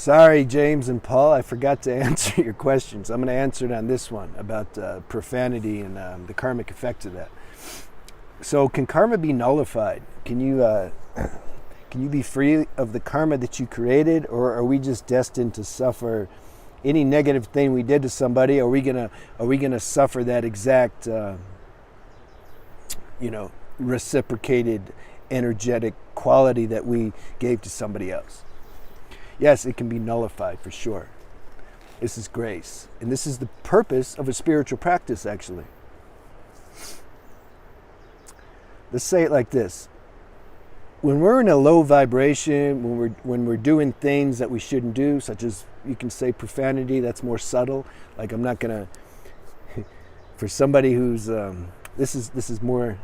Sorry, James and Paul, I forgot to answer your questions. I'm going to answer it on this one about profanity and the karmic effect of that. So, can karma be nullified? Can you be free of the karma that you created, or are we just destined to suffer any negative thing we did to somebody? Are we gonna suffer that exact reciprocated energetic quality that we gave to somebody else? Yes, it can be nullified for sure. This is grace. And this is the purpose of a spiritual practice, actually. Let's say it like this. When we're in a low vibration, when we're doing things that we shouldn't do, such as, you can say, profanity, that's more subtle. Like, I'm not going to, for somebody who's, this is more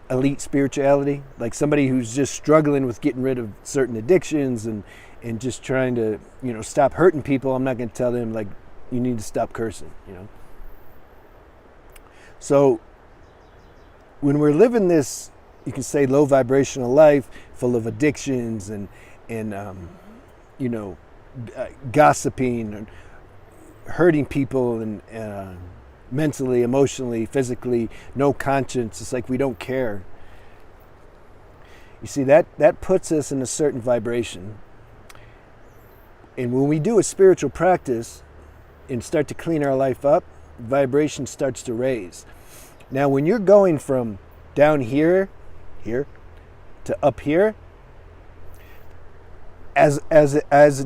elite spirituality, like somebody who's just struggling with getting rid of certain addictions and just trying to, stop hurting people. I'm not going to tell them, like, you need to stop cursing, So when we're living this, you can say, low vibrational life full of addictions and gossiping and hurting people and mentally, emotionally, physically, no conscience. It's like we don't care. You see, that puts us in a certain vibration. And when we do a spiritual practice and start to clean our life up, vibration starts to raise. Now, when you're going from down here to up here, as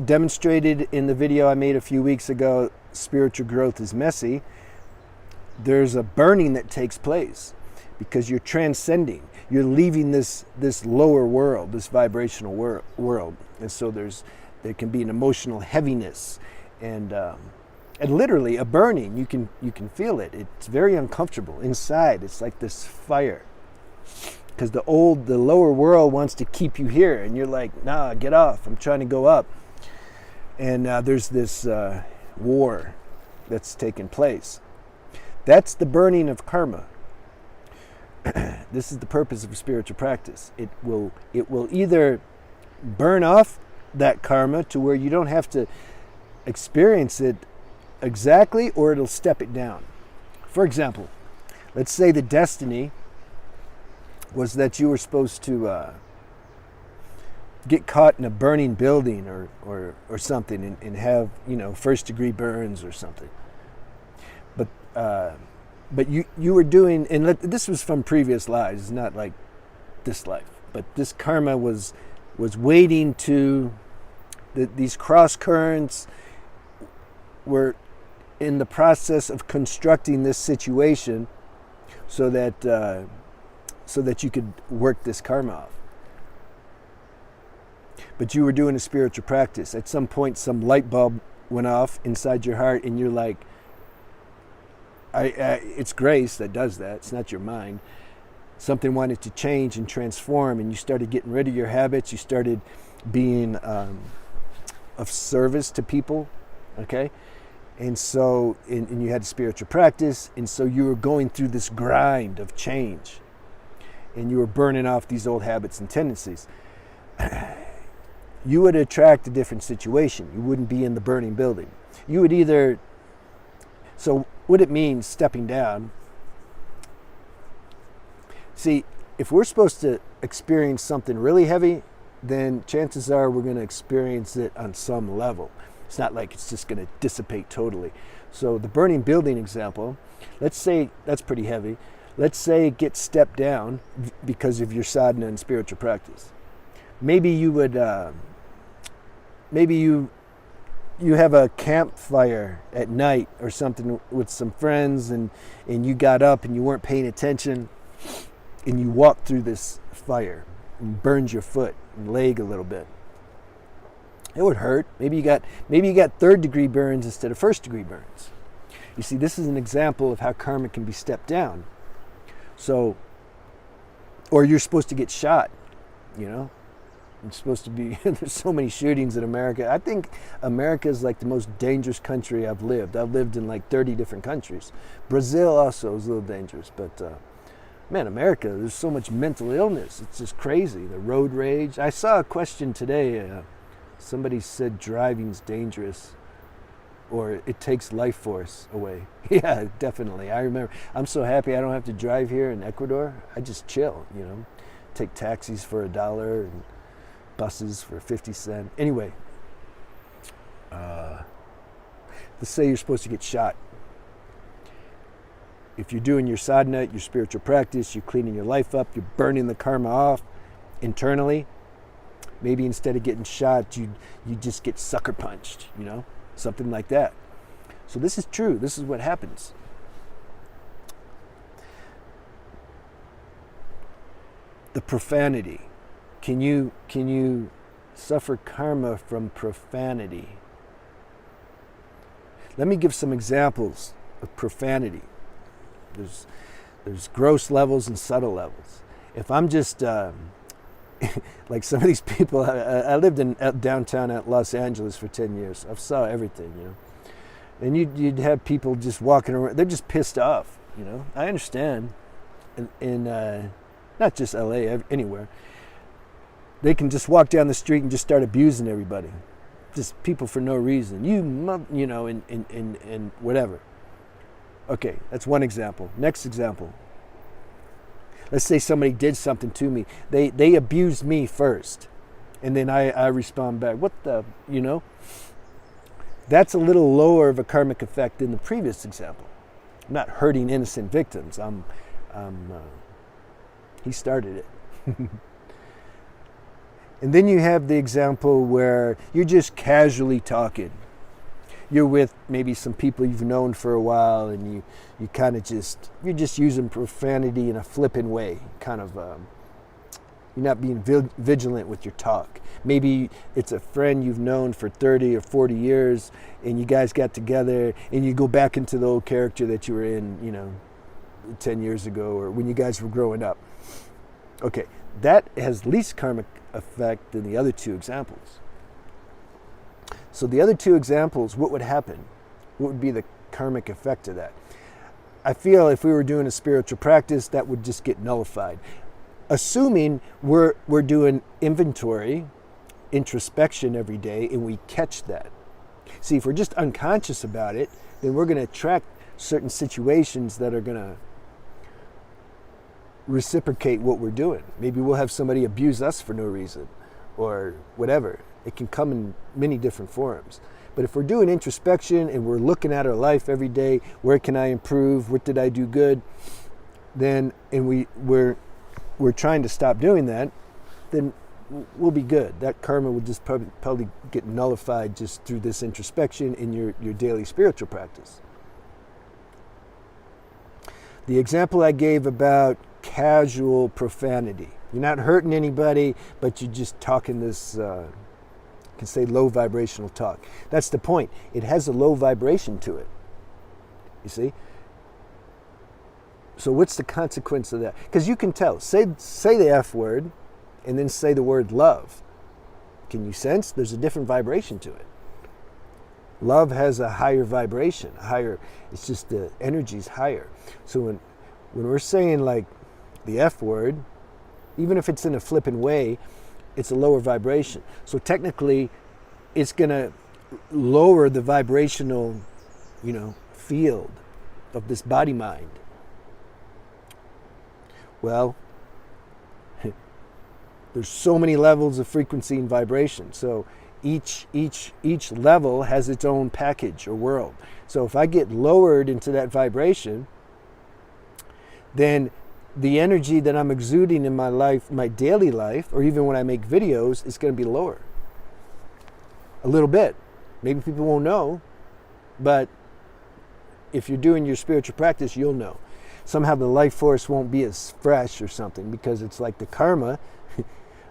demonstrated in the video I made a few weeks ago, spiritual growth is messy, there's a burning that takes place because you're transcending. You're leaving this lower world, this vibrational world. And so there can be an emotional heaviness and literally a burning. You can feel it. It's very uncomfortable inside. It's like this fire. Because the lower world wants to keep you here, and you're like, nah, get off. I'm trying to go up. And there's this war that's taking place. That's the burning of karma. This is the purpose of a spiritual practice. It will either burn off that karma to where you don't have to experience it exactly, or it'll step it down. For example, let's say the destiny was that you were supposed to get caught in a burning building or something and have, first degree burns or something. But you were doing, and this was from previous lives, it's not like this life, but this karma was waiting to, these cross currents were in the process of constructing this situation so that you could work this karma off. But you were doing a spiritual practice. At some point, some light bulb went off inside your heart, and you're like, it's grace that does that. It's not your mind. Something wanted to change and transform, and you started getting rid of your habits. You started being of service to people, okay? And so, and you had a spiritual practice, and so you were going through this grind of change, and you were burning off these old habits and tendencies. You would attract a different situation. You wouldn't be in the burning building. You would either, so what it means, stepping down, see, if we're supposed to experience something really heavy, then chances are we're going to experience it on some level. It's not like it's just going to dissipate totally. So the burning building example, let's say that's pretty heavy. Let's say it gets stepped down because of your sadhana and spiritual practice. Maybe you would, maybe you have a campfire at night or something with some friends, and you got up and you weren't paying attention, and you walked through this fire and burned your foot and leg a little bit. It would hurt. Maybe you got third degree burns instead of first degree burns. You see, this is an example of how karma can be stepped down. So, or you're supposed to get shot, It's supposed to be, there's so many shootings in America. I think America is like the most dangerous country I've lived. I've lived in like 30 different countries. Brazil also is a little dangerous, but man, America, there's so much mental illness. It's just crazy. The road rage. I saw a question today Somebody said driving's dangerous, or it takes life force away. Yeah, definitely. I remember. I'm so happy I don't have to drive here in Ecuador. I just chill, Take taxis for $1 and buses for 50 cents. Anyway, let's say you're supposed to get shot. If you're doing your sadhana, your spiritual practice, you're cleaning your life up, you're burning the karma off internally, maybe instead of getting shot, you just get sucker punched, something like that. So this is true. This is what happens. The profanity. Can you suffer karma from profanity? Let me give some examples of profanity. There's gross levels and subtle levels. If I'm just like some of these people, I lived in downtown at Los Angeles for 10 years. I saw everything, And you'd have people just walking around. They're just pissed off, I understand. In not just LA, anywhere. They can just walk down the street and just start abusing everybody. Just people for no reason. And whatever. Okay, that's one example. Next example. Let's say somebody did something to me. They abused me first. And then I respond back. What the, That's a little lower of a karmic effect than the previous example. I'm not hurting innocent victims. He started it. And then you have the example where you're just casually talking. You're with maybe some people you've known for a while, and you kind of you're just using profanity in a flippant way, you're not being vigilant with your talk. Maybe it's a friend you've known for 30 or 40 years, and you guys got together, and you go back into the old character that you were in, 10 years ago, or when you guys were growing up. Okay, that has least karmic effect than the other two examples. So the other two examples, what would happen? What would be the karmic effect of that? I feel if we were doing a spiritual practice, that would just get nullified. Assuming we're doing inventory, introspection every day, and we catch that. See, if we're just unconscious about it, then we're going to attract certain situations that are going to reciprocate what we're doing. Maybe we'll have somebody abuse us for no reason, or whatever. It can come in many different forms. But if we're doing introspection and we're looking at our life every day, where can I improve? What did I do good? Then, and we're trying to stop doing that, then we'll be good. That karma will just probably get nullified just through this introspection in your daily spiritual practice. The example I gave about casual profanity. You're not hurting anybody, but you're just talking this, you can say low vibrational talk. That's the point. It has a low vibration to it. You see? So what's the consequence of that? Because you can tell. Say the F word and then say the word love. Can you sense? There's a different vibration to it. Love has a higher vibration, it's just the energy's higher. So when we're saying like the F word, even if it's in a flippant way, it's a lower vibration. So technically, it's going to lower the vibrational, field of this body mind. Well, there's so many levels of frequency and vibration. So each level has its own package or world. So if I get lowered into that vibration, then the energy that I'm exuding in my life, my daily life, or even when I make videos, is going to be lower. A little bit. Maybe people won't know, but if you're doing your spiritual practice, you'll know. Somehow the life force won't be as fresh or something, because it's like the karma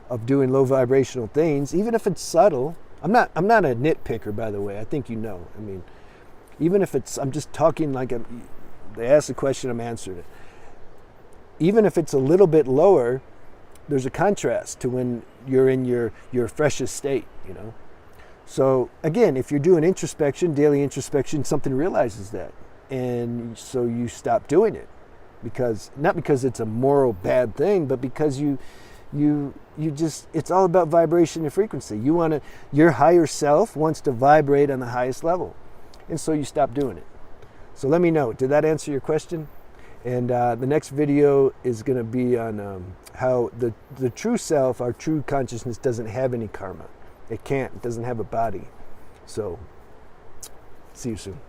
of doing low vibrational things, even if it's subtle. I'm not a nitpicker, by the way. I think you know. I mean, even if I'm just talking like they ask a question, I'm answering it. Even if it's a little bit lower, there's a contrast to when you're in your freshest state, So again, if you're doing introspection, daily introspection, something realizes that. And so you stop doing it. Not because it's a moral bad thing, but because it's all about vibration and frequency. Your higher self wants to vibrate on the highest level. And so you stop doing it. So let me know, did that answer your question? And the next video is going to be on how the true self, our true consciousness, doesn't have any karma. It can't. It doesn't have a body. So, see you soon.